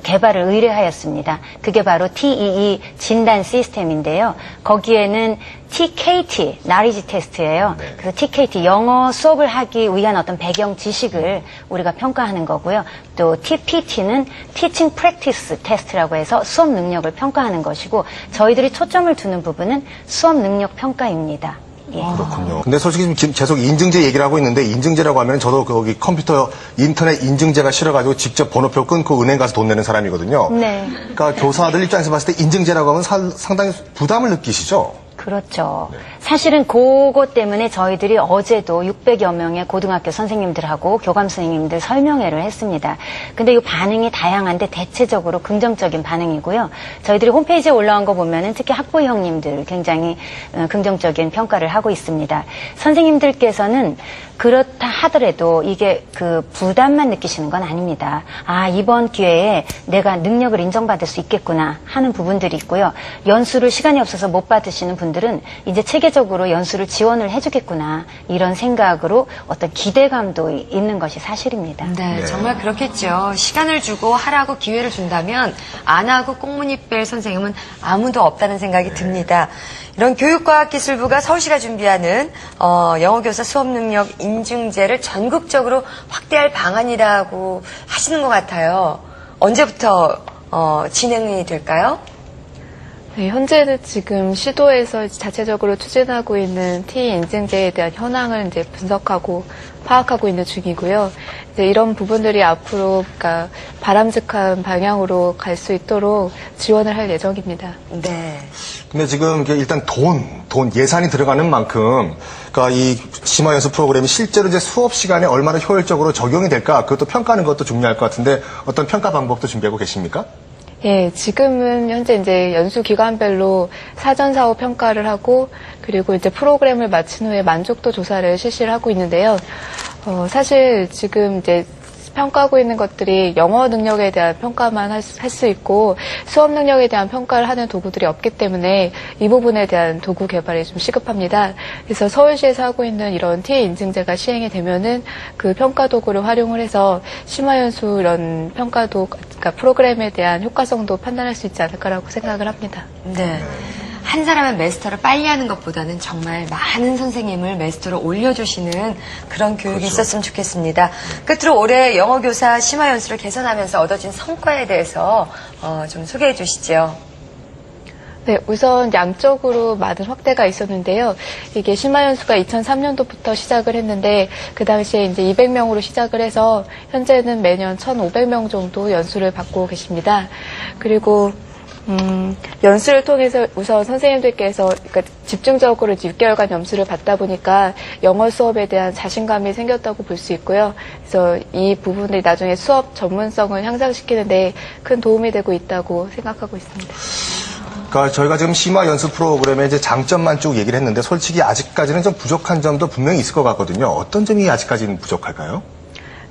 개발을 의뢰하였습니다. 그게 바로 TEE 진단 시스템인데요. 거기에는 TKT, 나리지 테스트예요. 네. 그래서 TKT, 영어 수업을 하기 위한 어떤 배경 지식을 우리가 평가하는 거고요. 또 TPT는 Teaching Practice 테스트라고 해서 수업 능력을 평가하는 것이고, 저희들이 초점을 두는 부분은 수업 능력 평가입니다. 예. 그렇군요. 근데 솔직히 지금 계속 인증제 얘기를 하고 있는데, 인증제라고 하면 저도 거기 컴퓨터 인터넷 인증제가 싫어가지고 직접 번호표 끊고 은행 가서 돈 내는 사람이거든요. 네. 그러니까 교사들 입장에서 봤을 때 인증제라고 하면 상당히 부담을 느끼시죠? 그렇죠. 사실은 그것 때문에 저희들이 어제도 600여 명의 고등학교 선생님들하고 교감 선생님들 설명회를 했습니다. 근데 이 반응이 다양한데 대체적으로 긍정적인 반응이고요. 저희들이 홈페이지에 올라온 거 보면은 특히 학부모 형님들 굉장히 긍정적인 평가를 하고 있습니다. 선생님들께서는 그렇다 하더라도 이게 그 부담만 느끼시는 건 아닙니다. 아, 이번 기회에 내가 능력을 인정받을 수 있겠구나 하는 부분들이 있고요. 연수를 시간이 없어서 못 받으시는 분들은 이제 체계적으로 연수를 지원을 해주겠구나, 이런 생각으로 어떤 기대감도 있는 것이 사실입니다. 네, 정말 그렇겠죠. 시간을 주고 하라고 기회를 준다면 안 하고 꽁무니 뺄 선생님은 아무도 없다는 생각이 듭니다. 이런 교육과학기술부가 서울시가 준비하는 영어교사 수업능력 인증제를 전국적으로 확대할 방안이라고 하시는 것 같아요. 언제부터 진행이 될까요? 네, 현재는 지금 시도에서 자체적으로 추진하고 있는 T 인증제에 대한 현황을 이제 분석하고 파악하고 있는 중이고요. 이제 이런 부분들이 앞으로 그러니까 바람직한 방향으로 갈 수 있도록 지원을 할 예정입니다. 네. 근데 지금 일단 돈 예산이 들어가는 만큼, 그러니까 이 심화 연수 프로그램이 실제로 이제 수업 시간에 얼마나 효율적으로 적용이 될까, 그것도 평가하는 것도 중요할 것 같은데, 어떤 평가 방법도 준비하고 계십니까? 예, 지금은 현재 이제 연수 기관별로 사전 사후 평가를 하고, 그리고 이제 프로그램을 마친 후에 만족도 조사를 실시를 하고 있는데요. 사실 지금 이제 평가하고 있는 것들이 영어 능력에 대한 평가만 할 수 있고 수업 능력에 대한 평가를 하는 도구들이 없기 때문에 이 부분에 대한 도구 개발이 좀 시급합니다. 그래서 서울시에서 하고 있는 이런 TA 인증제가 시행이 되면은 그 평가 도구를 활용을 해서 심화연수 이런 평가도, 그러니까 프로그램에 대한 효과성도 판단할 수 있지 않을까라고 생각을 합니다. 네. 한 사람의 마스터를 빨리 하는 것보다는 정말 많은 선생님을 마스터로 올려주시는 그런 교육이 있었으면 좋겠습니다. 끝으로 올해 영어교사 심화연수를 개선하면서 얻어진 성과에 대해서 좀 소개해 주시죠. 네, 우선 양적으로 많은 확대가 있었는데요. 이게 심화연수가 2003년도부터 시작을 했는데 그 당시에 이제 200명으로 시작을 해서 현재는 매년 1,500명 정도 연수를 받고 계십니다. 그리고 연수를 통해서 우선 선생님들께서 그러니까 집중적으로 6개월간 연수를 받다 보니까 영어 수업에 대한 자신감이 생겼다고 볼 수 있고요. 그래서 이 부분들이 나중에 수업 전문성을 향상시키는 데 큰 도움이 되고 있다고 생각하고 있습니다. 그러니까 저희가 지금 심화 연수 프로그램의 이제 장점만 쭉 얘기를 했는데, 솔직히 아직까지는 좀 부족한 점도 분명히 있을 것 같거든요. 어떤 점이 아직까지는 부족할까요?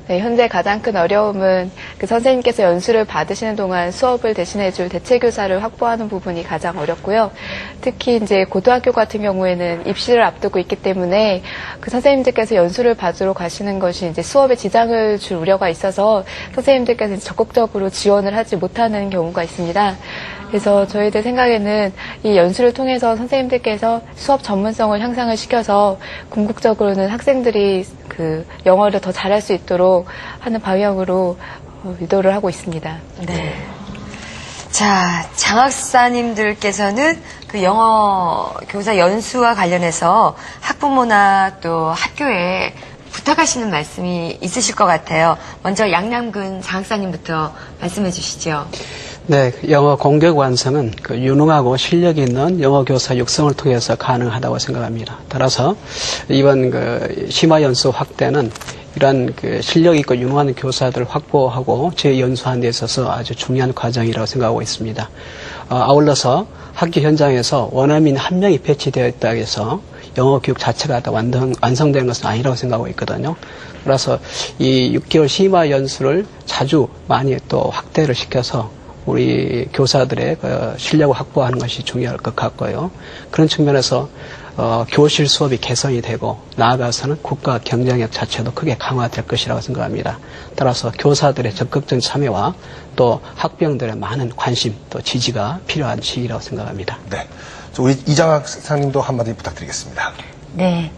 네, 현재 가장 큰 어려움은 그 선생님께서 연수를 받으시는 동안 수업을 대신해줄 대체교사를 확보하는 부분이 가장 어렵고요. 특히 이제 고등학교 같은 경우에는 입시를 앞두고 있기 때문에 그 선생님들께서 연수를 받으러 가시는 것이 이제 수업에 지장을 줄 우려가 있어서 선생님들께서 적극적으로 지원을 하지 못하는 경우가 있습니다. 그래서 저희들 생각에는 이 연수를 통해서 선생님들께서 수업 전문성을 향상을 시켜서 궁극적으로는 학생들이 그 영어를 더 잘할 수 있도록 하는 방향으로 유도를 하고 있습니다. 네. 자, 장학사님들께서는 그 영어 교사 연수와 관련해서 학부모나 또 학교에 부탁하시는 말씀이 있으실 것 같아요. 먼저 양남근 장학사님부터 말씀해 주시죠. 네, 영어 공격 완성은 그 유능하고 실력 있는 영어 교사 육성을 통해서 가능하다고 생각합니다. 따라서 이번 그 심화 연수 확대는 이러한 그 실력 있고 유능한 교사들을 확보하고 재연수하는 데 있어서 아주 중요한 과정이라고 생각하고 있습니다. 아울러서 학교 현장에서 원어민 한 명이 배치되어 있다고 해서 영어 교육 자체가 다 완성되는 것은 아니라고 생각하고 있거든요. 그래서 이 6개월 심화 연수를 자주 많이 또 확대를 시켜서 우리 교사들의 그 실력을 확보하는 것이 중요할 것 같고요. 그런 측면에서 교실 수업이 개선이 되고 나아가서는 국가 경쟁력 자체도 크게 강화될 것이라고 생각합니다. 따라서 교사들의 적극적인 참여와 또 학부형들의 많은 관심 또 지지가 필요한 시기라고 생각합니다. 네. 우리 이장학 사장님도 한마디 부탁드리겠습니다. 네.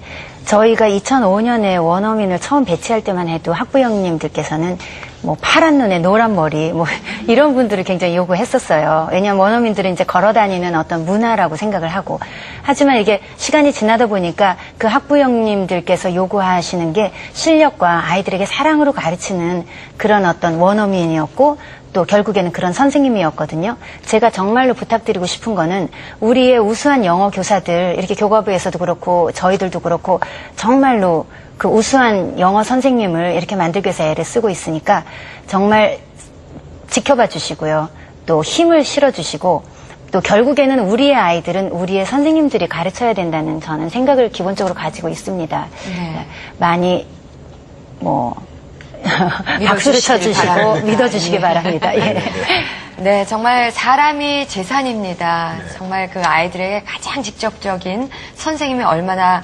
저희가 2005년에 원어민을 처음 배치할 때만 해도 학부형님들께서는 뭐 파란 눈에 노란 머리 뭐 이런 분들을 굉장히 요구했었어요. 왜냐하면 원어민들은 이제 걸어다니는 어떤 문화라고 생각을 하고, 하지만 이게 시간이 지나다 보니까 그 학부형님들께서 요구하시는 게 실력과 아이들에게 사랑으로 가르치는 그런 어떤 원어민이었고, 또 결국에는 그런 선생님이었거든요. 제가 정말로 부탁드리고 싶은 거는 우리의 우수한 영어 교사들, 이렇게 교과부에서도 그렇고 저희들도 그렇고 정말로 그 우수한 영어 선생님을 이렇게 만들기 위해서 애를 쓰고 있으니까 정말 지켜봐 주시고요. 또 힘을 실어 주시고, 또 결국에는 우리의 아이들은 우리의 선생님들이 가르쳐야 된다는 저는 생각을 기본적으로 가지고 있습니다. 네. 많이 박수를 쳐주시고 바랍니다. 믿어주시기 예. 바랍니다. 예. 네, 정말 사람이 재산입니다. 정말 그 아이들에게 가장 직접적인 선생님이 얼마나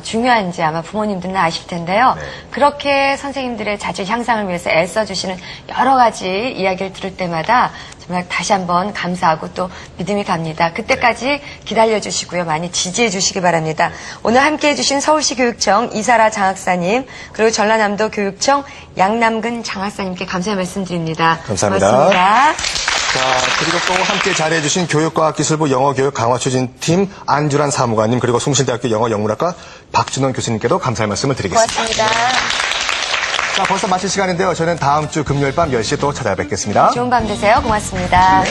중요한지 아마 부모님들은 아실 텐데요. 그렇게 선생님들의 자질 향상을 위해서 애써주시는 여러 가지 이야기를 들을 때마다 정말 다시 한번 감사하고 또 믿음이 갑니다. 그때까지 기다려주시고요. 많이 지지해주시기 바랍니다. 오늘 함께해주신 서울시 교육청 이사라 장학사님, 그리고 전라남도 교육청 양남근 장학사님께 감사의 말씀드립니다. 감사합니다. 고맙습니다. 자, 그리고 또 함께 자리해주신 교육과학기술부 영어교육 강화추진팀 안주란 사무관님, 그리고 숭실대학교 영어영문학과 박준원 교수님께도 감사의 말씀을 드리겠습니다. 고맙습니다. 자, 벌써 마칠 시간인데요. 저는 다음 주 금요일 밤 10시에 또 찾아뵙겠습니다. 좋은 밤 되세요. 고맙습니다.